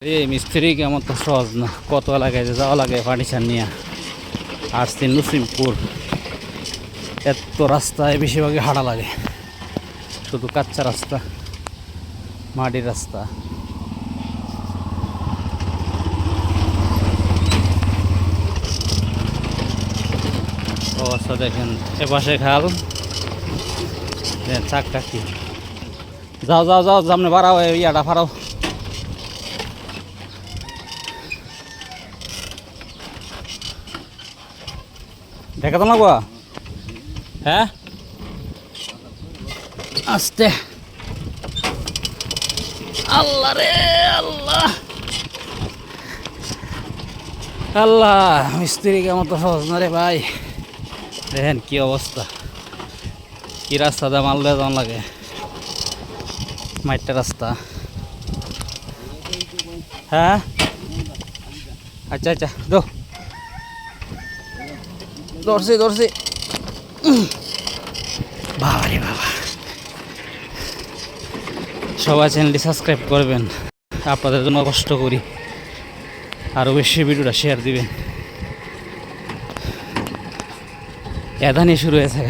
এই মিস্ত্রি কেমন তো সহজ না, কত লাগে যে যাওয়া লাগে ফার্নিচার নিয়ে। আসছি নসিমপুর, এত রাস্তায় বেশিরভাগই হাঁটা লাগে, শুধু কাঁচা রাস্তা, মাটির রাস্তা। ও আচ্ছা, দেখেন এপাশে খাল, চাক্কা কি, যাও যাও যাও সামনে বাড়াও, ইয়াটা ফাড়াও। দেখা তো লাগবো, হ্যাঁ আস্তে, আল্লাহ রে আল্লাহ, আল্লাহ মিস্ত্রি কেমন তো সহজ না রে ভাই। দেখেন কি অবস্থা, কি রাস্তাতে মাল দিয়ে যাওয়া লাগে, মাইটটা রাস্তা। হ্যাঁ আচ্ছা আচ্ছা, ধরছি ধরছি। বাবা রে বাবা, সবাই চ্যানেলটি সাবস্ক্রাইব করবেন, আপনাদের জন্য কষ্ট করি, আরও বেশি ভিডিওটা শেয়ার দিবেন। এদানি শুরু হয়েছে।